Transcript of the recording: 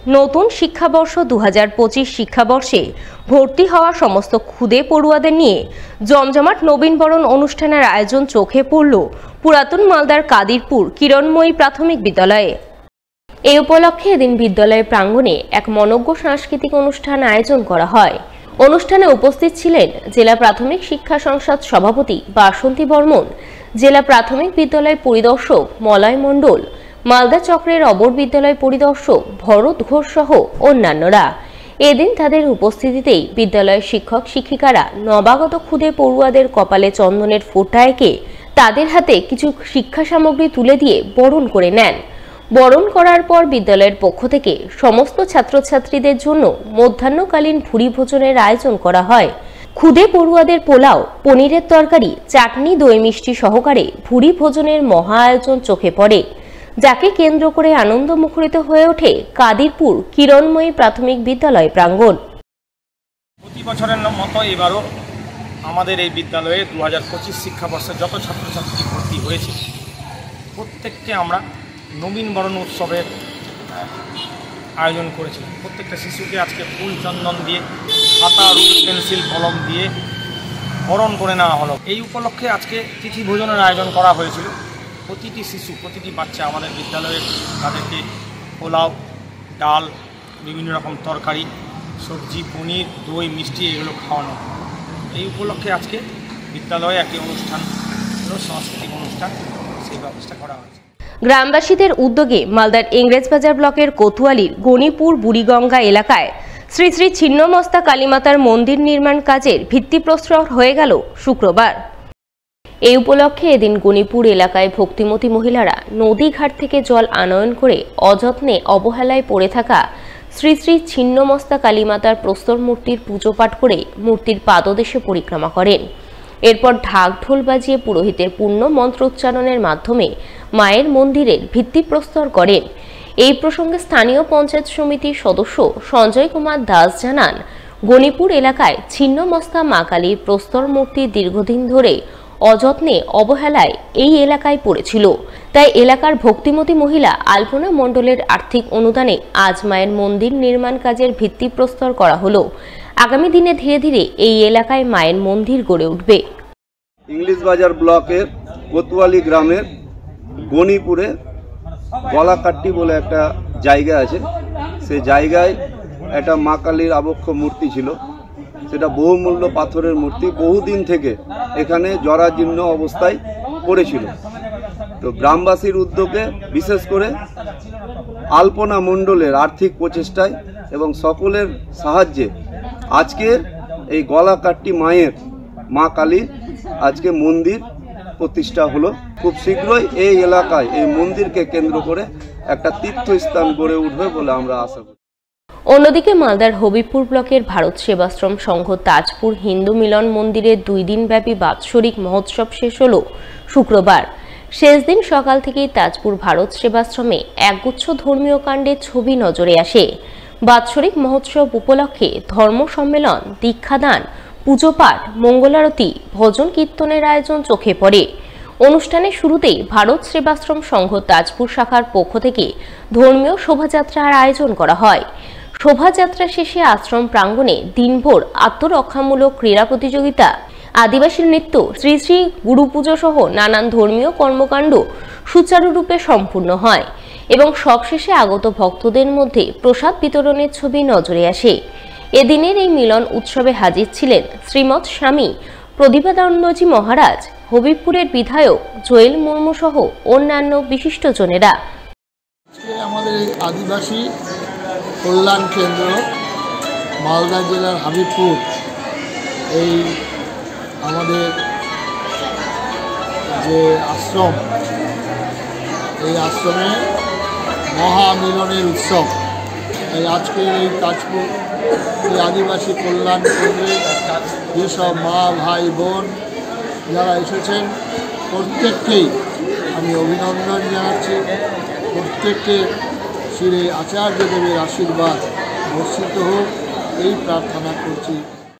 নতুন শিক্ষাবর্ষ 2025 শিক্ষাবর্ষে ভর্তি হওয়া সমস্ত ক্ষুদে পড়ুয়াদের নিয়ে জমজমাট নবীনবরণ অনুষ্ঠানের আয়োজন চোখে পড়ল পুরাতন মালদার কাদিরপুর কিরণময়ী প্রাথমিক বিদ্যালয়ে। এই উপলক্ষে এদিন বিদ্যালয়ের প্রাঙ্গণে এক মনোজ্ঞ সাংস্কৃতিক অনুষ্ঠান আয়োজন করা হয়। অনুষ্ঠানে উপস্থিত ছিলেন জেলা প্রাথমিক শিক্ষা সংসদ সভাপতি বাসন্তী বর্মন, জেলা প্রাথমিক বিদ্যালয় পরিদর্শক মলয় মণ্ডল, মালদা চক্রের অবর বিদ্যালয় পরিদর্শক ভরত ঘোষ সহ অন্যান্যরা। এদিন তাদের উপস্থিতিতেই বিদ্যালয়ের শিক্ষক শিক্ষিকারা নবাগত ক্ষুদে পড়ুয়াদের কপালে চন্দনের ফোঁটা এঁকে তাদের হাতে কিছু শিক্ষা সামগ্রী তুলে দিয়ে বরণ করে নেন। বরণ করার পর বিদ্যালয়ের পক্ষ থেকে সমস্ত ছাত্রছাত্রীদের জন্য মধ্যাহ্নকালীন ভুরি ভোজনের আয়োজন করা হয়। ক্ষুদে পড়ুয়াদের পোলাও, পনিরের তরকারি, চাটনি, দই মিষ্টি সহকারে ভুরি ভোজনের মহা আয়োজন চোখে পড়ে, যাকে কেন্দ্র করে আনন্দ মুখরিত হয়ে ওঠে কাদিরপুর কিরণময়ী প্রাথমিক বিদ্যালয় প্রাঙ্গণ। প্রতি বছরের মতো এবারও আমাদের এই বিদ্যালয়ে 2025 শিক্ষাবর্ষে যত ছাত্রছাত্রী ভর্তি হয়েছে প্রত্যেককে আমরা নবীনবরণ উৎসবের আয়োজন করেছিলাম। প্রত্যেকটা শিশুকে আজকে ফুল চন্দন দিয়ে, খাতা, রুল, পেন্সিল, কলম দিয়ে বরণ করে নেওয়া হলো। এই উপলক্ষে আজকে তিথি ভোজনের আয়োজন করা হয়েছিল। প্রতিটি শিশু, প্রতিটি বাচ্চা আমাদের বিদ্যালয়ে তাদেরকে পোলাও, ডাল, বিভিন্ন রকম তরকারি, সবজি, পনির, দই, মিষ্টি এগুলো খাওয়ানো। এই উপলক্ষে আজকে বিদ্যালয়ে একটি অনুষ্ঠান হলো, সাংস্কৃতিক অনুষ্ঠান, সেই ব্যবস্থা করা হয়েছে। গ্রামবাসীদের উদ্যোগে মালদার ইংরেজবাজার ব্লকের কোতোয়ালির গণিপুর বুড়িগঙ্গা এলাকায় শ্রী শ্রী ছিন্নমস্তা কালীমাতার মন্দির নির্মাণ কাজের ভিত্তিপ্রস্তর হয়ে গেল শুক্রবার। এই উপলক্ষে এদিন গণিপুর এলাকায় ভক্তিমতী মহিলারা নদী ঘাট থেকে জল আনয়ন করে অযত্নে অবহেলায় পড়ে থাকা শ্রী শ্রী ছিন্নমস্তা কালীমাতার প্রস্তর মূর্তির পুজো পাঠ করে মূর্তির পাদদেশে পরিক্রমা করেন। এরপর ঢাক ঢোল বাজিয়ে পুরোহিতের পূর্ণ মন্ত্রোচ্চারণের মাধ্যমে মায়ের মন্দিরের ভিত্তিপ্রস্তর করেন। এই প্রসঙ্গে স্থানীয় পঞ্চায়েত সমিতির সদস্য সঞ্জয় কুমার দাস জানান, গণিপুর এলাকায় ছিন্নমস্তা মা কালীর প্রস্তর মূর্তি দীর্ঘদিন ধরে অযত্নে অবহেলায় এই এলাকায় পড়েছিল। তাই এলাকার ভক্তিমতী মহিলা আলপনা মণ্ডলের আর্থিক অনুদানে আজ মায়ের মন্দির নির্মাণ কাজের ভিত্তিপ্রস্তর করা হলো। আগামী দিনে ধীরে ধীরে এই এলাকায় মায়ের মন্দির গড়ে উঠবে। ইংরেজবাজার ব্লকের কোতোয়ালি গ্রামের গণিপুরে গলাকাট্টি বলে একটা জায়গা আছে। সে জায়গায় একটা মা কালীর আবক্ষ মূর্তি ছিল। সেটা বহুমূল্য পাথরের মূর্তি, বহুদিন থেকে এখানে জরাজীর্ণ অবস্থায় পড়েছিল। তো গ্রামবাসীর উদ্যোগে, বিশেষ করে আলপনা মণ্ডলের আর্থিক প্রচেষ্টায় এবং সকলের সাহায্যে আজকে এই গলাকাট্টি মায়ের, মা কালীর আজকে মন্দির প্রতিষ্ঠা হলো। খুব শীঘ্রই এই এলাকায় এই মন্দিরকে কেন্দ্র করে একটা তীর্থস্থান গড়ে উঠবে বলে আমরা আশা করি। অন্যদিকে মালদার হবিবপুর ব্লকের ভারত সেবাশ্রম সংঘ তাজপুর হিন্দু মিলন মন্দিরের 2 দিনব্যাপী বাৎসরিক মহোৎসব শেষ হল শুক্রবার। শেষ দিন সকাল থেকেই তাজপুর ভারত সেবাশ্রমে একগুচ্ছ ধর্মীয় কাণ্ডের ছবি নজরে আসে। বাৎসরিক মহোৎসব উপলক্ষে ধর্ম সম্মেলন, দীক্ষাদান, পুজো পাঠ, মঙ্গলারতি, ভজন কীর্তনের আয়োজন চোখে পড়ে। অনুষ্ঠানের শুরুতেই ভারত সেবাশ্রম সংঘ তাজপুর শাখার পক্ষ থেকে ধর্মীয় শোভাযাত্রার আয়োজন করা হয়। শোভাযাত্রা শেষে আশ্রম প্রাঙ্গণে দিনভর আত্মরক্ষামূলক ক্রীড়া প্রতিযোগিতা, আদিবাসী নৃত্য, শ্রী শ্রী গুরু পুজো সহ নানান ধর্মীয় কর্মকাণ্ড সুচারুরূপে সম্পূর্ণ হয় এবং সবশেষে আগত ভক্তদের মধ্যে প্রসাদ বিতরণের ছবি নজরে আসে। এদিনের এই মিলন উৎসবে হাজির ছিলেন শ্রীমৎ স্বামী প্রদীপানন্দজি মহারাজ, হবিবপুরের বিধায়ক জোয়েল মুর্মু সহ অন্যান্য বিশিষ্টজনেরা। আমাদের আদিবাসী কল্যাণ কেন্দ্র মালদা জেলার হবিবপুর, এই আমাদের যে আশ্রম, এই আশ্রমে মহামিলনের উৎসব। এই আজকের এই তাজপুর এই আদিবাসী কল্যাণ কেন্দ্রে যেসব মা, ভাই, বোন যারা এসেছেন প্রত্যেককেই আমি অভিনন্দন জানাচ্ছি। প্রত্যেককে শ্রী আচার্যদেবের আশীর্বাদ বর্ষিত হোক এই প্রার্থনা করছি।